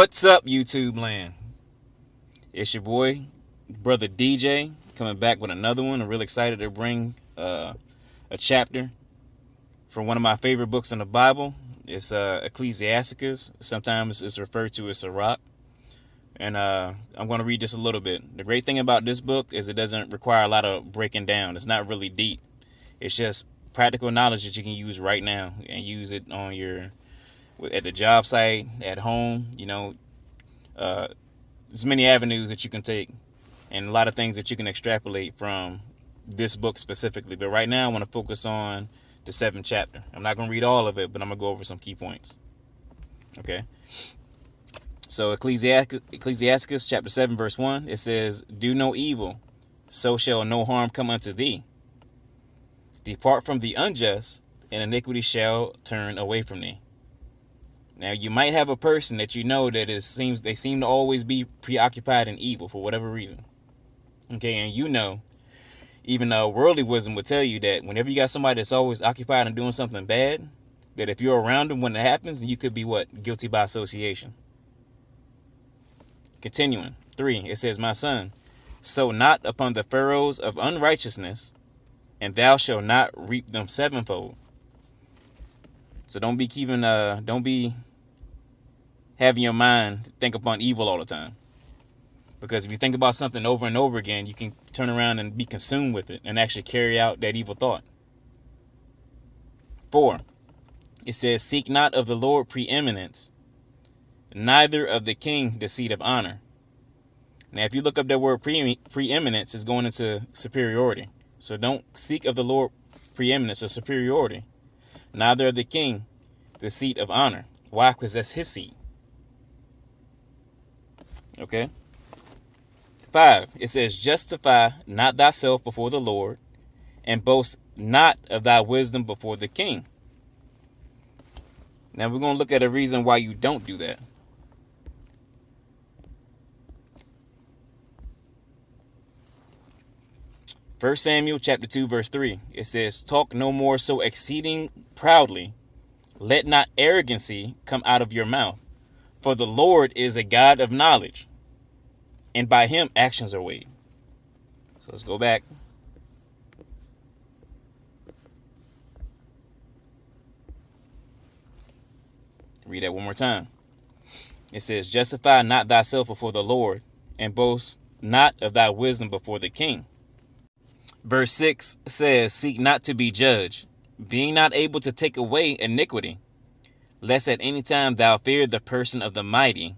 What's up, YouTube land? It's your boy, brother DJ, coming back with another one. I'm really excited to bring a chapter from one of my favorite books in the Bible. It's Ecclesiasticus. Sometimes it's referred to as Sirach. And I'm going to read just a little bit. The great thing about this book is it doesn't require a lot of breaking down. It's not really deep. It's just practical knowledge that you can use right now and use it on at the job site, at home, there's many avenues that you can take and a lot of things that you can extrapolate from this book specifically. But right now I want to focus on the 7th chapter. I'm not going to read all of it, but I'm going to go over some key points. Okay. So Ecclesiasticus chapter 7 verse 1, it says, "Do no evil, so shall no harm come unto thee. Depart from the unjust, and iniquity shall turn away from thee." Now, you might have a person that you know that they seem to always be preoccupied in evil for whatever reason. Okay, and even worldly wisdom would tell you that whenever you got somebody that's always occupied in doing something bad, that if you're around them when it happens, then you could be guilty by association. Continuing, 3, it says, "My son, sow not upon the furrows of unrighteousness, and thou shalt not reap them sevenfold." So don't be having your mind think upon evil all the time. Because if you think about something over and over again, you can turn around and be consumed with it and actually carry out that evil thought. 4, it says, "Seek not of the Lord preeminence, neither of the king the seat of honor." Now, if you look up that word preeminence, it's going into superiority. So don't seek of the Lord preeminence or superiority, neither of the king the seat of honor. Why? Because that's his seat. Okay. 5, it says, "Justify not thyself before the Lord, and boast not of thy wisdom before the king." Now we're going to look at a reason why you don't do that. First Samuel chapter 2 verse 3, it says, "Talk no more so exceeding proudly, let not arrogancy come out of your mouth, for the Lord is a God of knowledge, and by him actions are weighed." So let's go back. Read that one more time. It says, "Justify not thyself before the Lord, and boast not of thy wisdom before the king." Verse 6 says, "Seek not to be judged, being not able to take away iniquity, lest at any time thou fear the person of the mighty,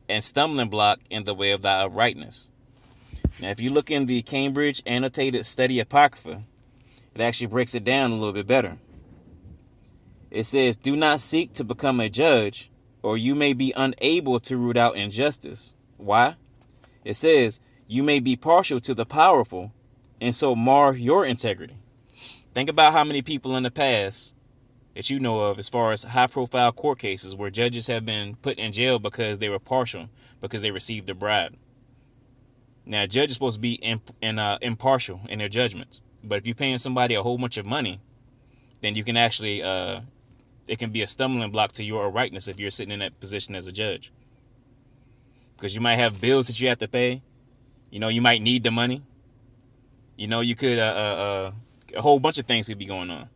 and stumbling block in the way of thy uprightness." Now, if you look in the Cambridge Annotated Study Apocrypha, it actually breaks it down a little bit better. It says, "Do not seek to become a judge, or you may be unable to root out injustice." Why? It says, "You may be partial to the powerful, and so mar your integrity." Think about how many people in the past that you know of, as far as high-profile court cases where judges have been put in jail because they were partial, because they received a bribe. Now, a judge is supposed to be impartial in their judgments, but if you're paying somebody a whole bunch of money, then you can actually it can be a stumbling block to your uprightness if you're sitting in that position as a judge, because you might have bills that you have to pay. You might need the money. You could a whole bunch of things could be going on.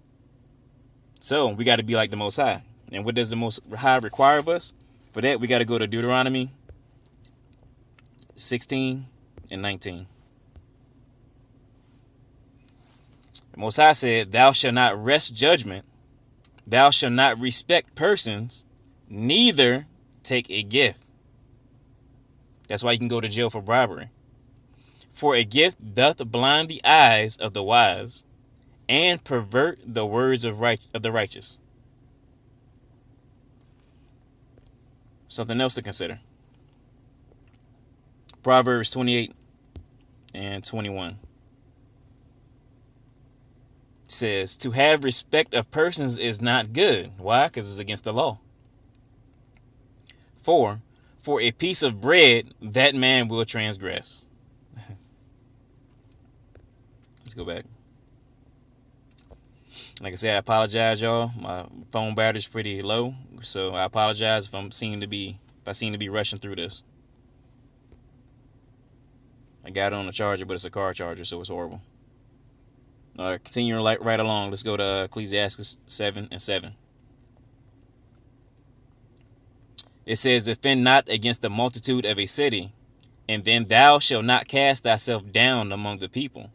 So we got to be like the Most High. And what does the Most High require of us? For that, we got to go to Deuteronomy 16 and 19. The Most High said, "Thou shalt not wrest judgment, thou shalt not respect persons, neither take a gift." That's why you can go to jail for bribery. "For a gift doth blind the eyes of the wise, and pervert the words of the righteous." Something else to consider. Proverbs 28 and 21 says, "To have respect of persons is not good." Why? Because it's against the law. 4, "For a piece of bread that man will transgress." Let's go back. Like I said, I apologize, y'all. My phone battery's pretty low, so I apologize if I'm seem to be If I seem to be rushing through this. I got it on a charger, but it's a car charger, so it's horrible. All right, continuing right along. Let's go to Ecclesiastes 7:7. It says, defend not against the multitude of a city, and then thou shalt not cast thyself down among the people.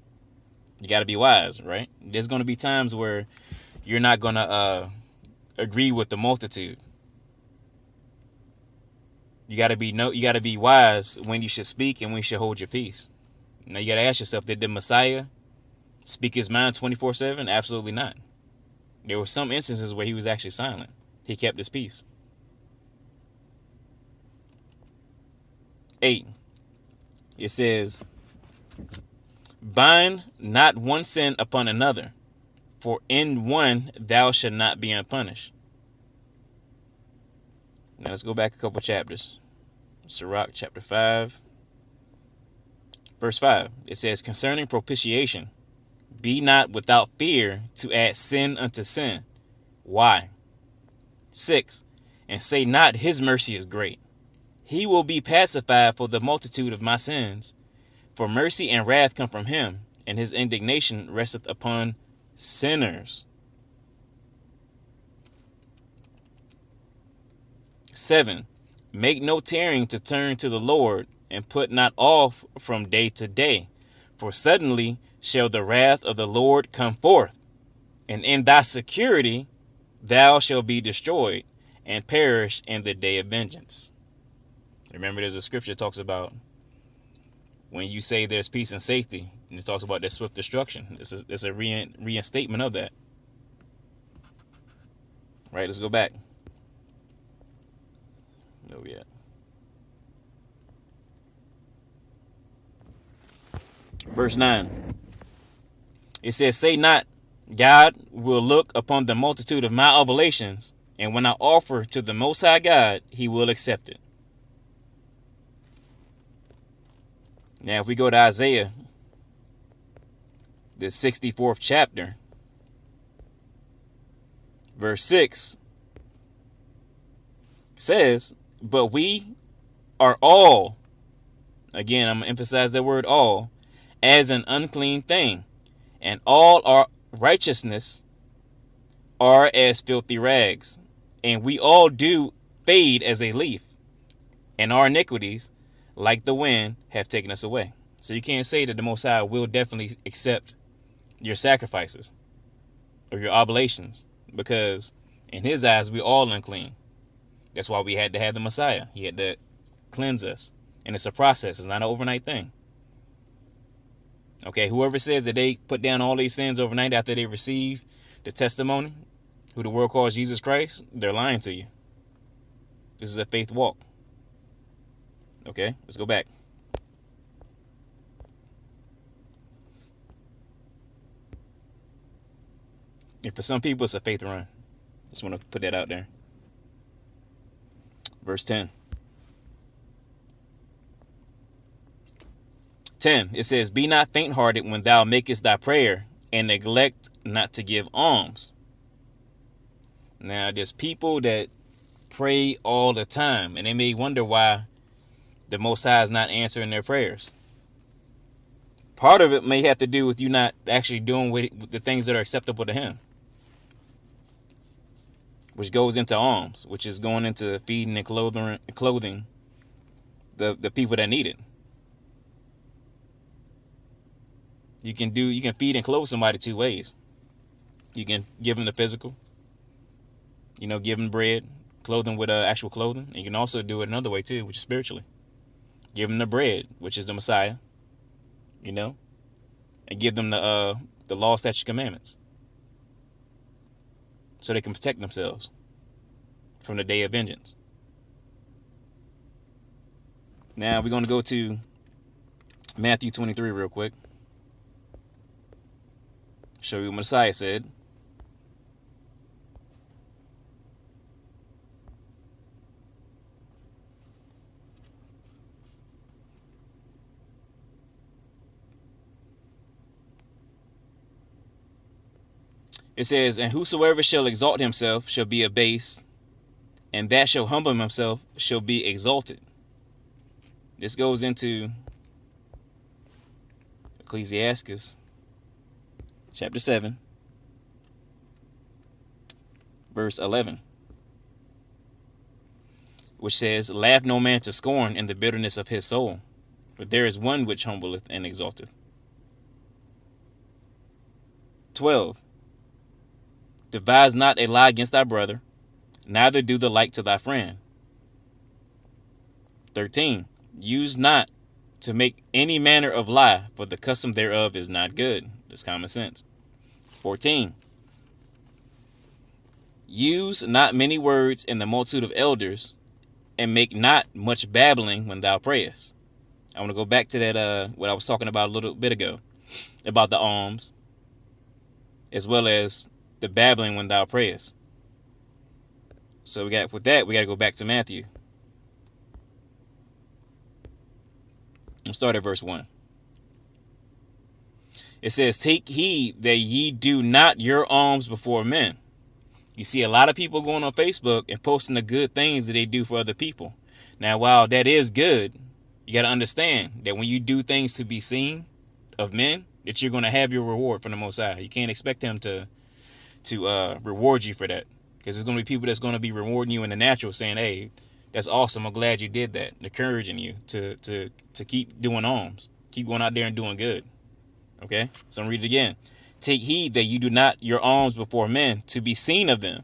You got to be wise, right? There's going to be times where you're not going to agree with the multitude. You got to be wise when you should speak and when you should hold your peace. Now you got to ask yourself, did the Messiah speak his mind 24/7? Absolutely not. There were some instances where he was actually silent. He kept his peace. 8. It says, bind not one sin upon another, for in one thou shalt not be unpunished. Now let's go back a couple chapters. Sirach chapter 5, verse 5. It says, concerning propitiation, be not without fear to add sin unto sin. Why? 6. And say not his mercy is great. He will be pacified for the multitude of my sins. For mercy and wrath come from him, and his indignation resteth upon sinners. 7. Make no tarrying to turn to the Lord, and put not off from day to day. For suddenly shall the wrath of the Lord come forth, and in thy security thou shalt be destroyed, and perish in the day of vengeance. Remember, there's a scripture that talks about when you say there's peace and safety, and it talks about there's swift destruction. It's a reinstatement of that. Right, let's go back. Oh, yeah. Verse 9. It says, say not, God will look upon the multitude of my oblations, and when I offer to the Most High God, he will accept it. Now, if we go to Isaiah, the 64th chapter, verse 6 says, but we are all, again, I'm going to emphasize that word all, as an unclean thing, and all our righteousness are as filthy rags, and we all do fade as a leaf, and our iniquities, like the wind, have taken us away. So you can't say that the Most High will definitely accept your sacrifices or your oblations, because in his eyes, we're all unclean. That's why we had to have the Messiah. He had to cleanse us. And it's a process. It's not an overnight thing. Okay, whoever says that they put down all these sins overnight after they receive the testimony, who the world calls Jesus Christ, they're lying to you. This is a faith walk. Okay, let's go back. And for some people, it's a faith run. Just want to put that out there. Verse 10. 10, it says, be not faint-hearted when thou makest thy prayer, and neglect not to give alms. Now, there's people that pray all the time, and they may wonder why the Most High is not answering their prayers. Part of it may have to do with you not actually doing with the things that are acceptable to him, which goes into alms, which is going into feeding and clothing the people that need it. You can feed and clothe somebody two ways. You can give them the physical, give them bread, clothe them with actual clothing. And you can also do it another way too, which is spiritually. Give them the bread, which is the Messiah, and give them the law, statutes, commandments, so they can protect themselves from the day of vengeance. Now we're going to go to Matthew 23 real quick. Show you what Messiah said. It says, and whosoever shall exalt himself shall be abased, and that shall humble himself shall be exalted. This goes into Ecclesiastes chapter 7, verse 11, which says, laugh no man to scorn in the bitterness of his soul, for there is one which humbleth and exalteth. 12. Devise not a lie against thy brother, neither do the like to thy friend. 13. Use not to make any manner of lie, for the custom thereof is not good. That's common sense. 14. Use not many words in the multitude of elders, and make not much babbling when thou prayest. I want to go back to that what I was talking about a little bit ago, about the alms, as well as the babbling when thou prayest. So we got to go back to Matthew. Let's start at verse 1. It says, take heed that ye do not your alms before men. You see a lot of people going on Facebook and posting the good things that they do for other people. Now, while that is good, you got to understand that when you do things to be seen of men, that you're going to have your reward from the Most High. You can't expect him to reward you for that, because there's going to be people that's going to be rewarding you in the natural, saying, hey, that's awesome, I'm glad you did that, encouraging you to keep doing alms, keep going out there and doing good. Okay, so I'm read it again. Take heed that you do not your alms before men to be seen of them,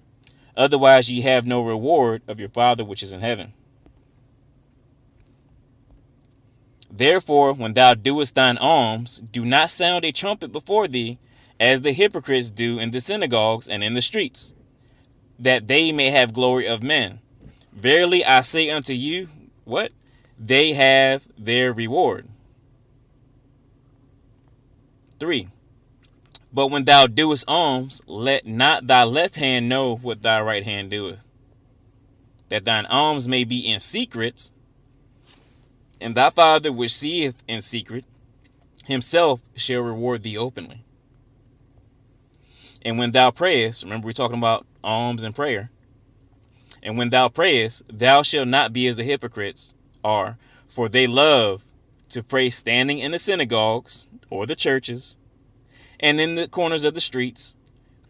otherwise ye have no reward of your Father which is in heaven. Therefore, when thou doest thine alms, do not sound a trumpet before thee, as the hypocrites do in the synagogues and in the streets, that they may have glory of men. Verily I say unto you, what? They have their reward. 3. But when thou doest alms, let not thy left hand know what thy right hand doeth, that thine alms may be in secret, and thy Father which seeth in secret himself shall reward thee openly. And when thou prayest, remember we're talking about alms and prayer, and when thou prayest, thou shalt not be as the hypocrites are, for they love to pray standing in the synagogues or the churches and in the corners of the streets,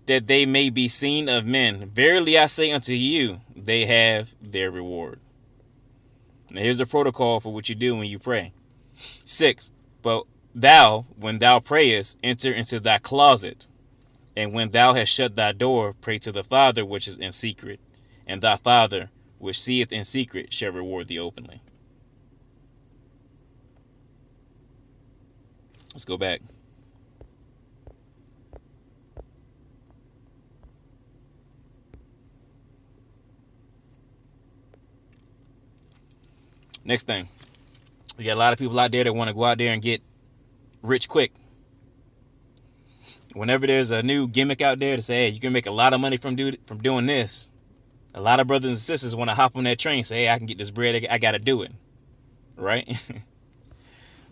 that they may be seen of men. Verily I say unto you, they have their reward. Now here's the protocol for what you do when you pray. 6. But thou, when thou prayest, enter into thy closet, and when thou hast shut thy door, pray to the Father which is in secret, and thy Father which seeth in secret shall reward thee openly. Let's go back. Next thing, we got a lot of people out there that want to go out there and get rich quick. Whenever there's a new gimmick out there to say, hey, you can make a lot of money from doing this, a lot of brothers and sisters want to hop on that train and say, hey, I can get this bread, I got to do it, right?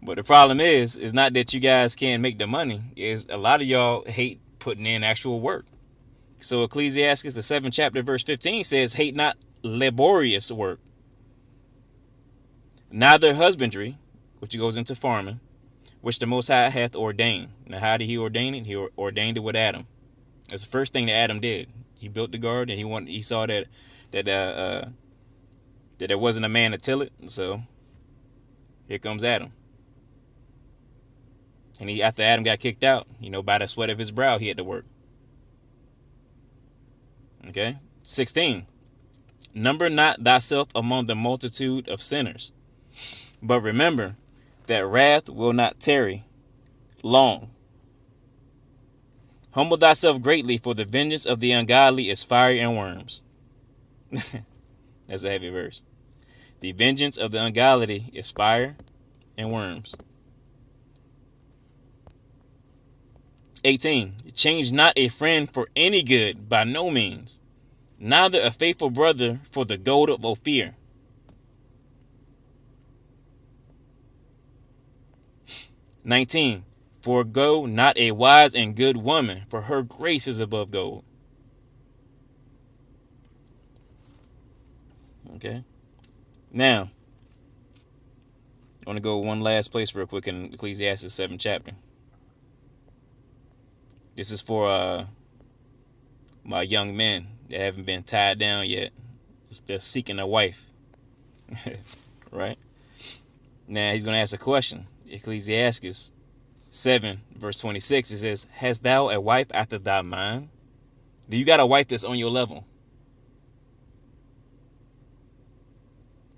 But the problem is not that you guys can't make the money, is a lot of y'all hate putting in actual work. So Ecclesiastes, the 7th chapter, verse 15 says, hate not laborious work, neither husbandry, which goes into farming, which the Most High hath ordained. Now, how did he ordain it? He ordained it with Adam. That's the first thing that Adam did. He built the garden, and he saw that there wasn't a man to till it. So here comes Adam. And after Adam got kicked out, by the sweat of his brow, he had to work. Okay. 16. Number not thyself among the multitude of sinners, but remember that wrath will not tarry long. Humble thyself greatly, for the vengeance of the ungodly is fire and worms. That's a heavy verse. The vengeance of the ungodly is fire and worms. 18. Change not a friend for any good, by no means, neither a faithful brother for the gold of Ophir. 19. Forgo not a wise and good woman, for her grace is above gold. Okay. Now, I want to go one last place real quick in Ecclesiastes 7th chapter. This is for my young men that haven't been tied down yet. They're seeking a wife. Right? Now he's going to ask a question. Ecclesiastes 7 verse 26, it says, hast thou a wife after thy mind? Do you got a wife that's on your level?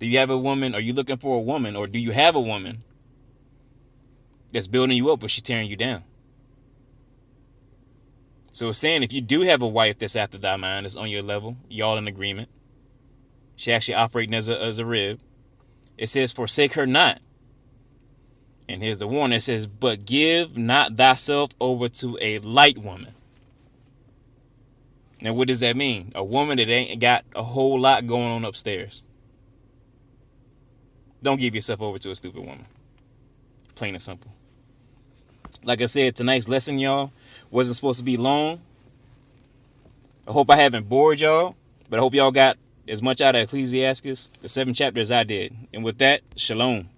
Do you have a woman? Are you looking for a woman? Or do you have a woman that's building you up, but she's tearing you down? So it's saying if you do have a wife that's after thy mind, that's on your level, y'all in agreement, she actually operating as a rib, it says, forsake her not. And here's the warning. It says, but give not thyself over to a light woman. Now, what does that mean? A woman that ain't got a whole lot going on upstairs. Don't give yourself over to a stupid woman. Plain and simple. Like I said, tonight's lesson, y'all, wasn't supposed to be long. I hope I haven't bored y'all, but I hope y'all got as much out of Ecclesiastes, the 7th chapter, as I did. And with that, shalom.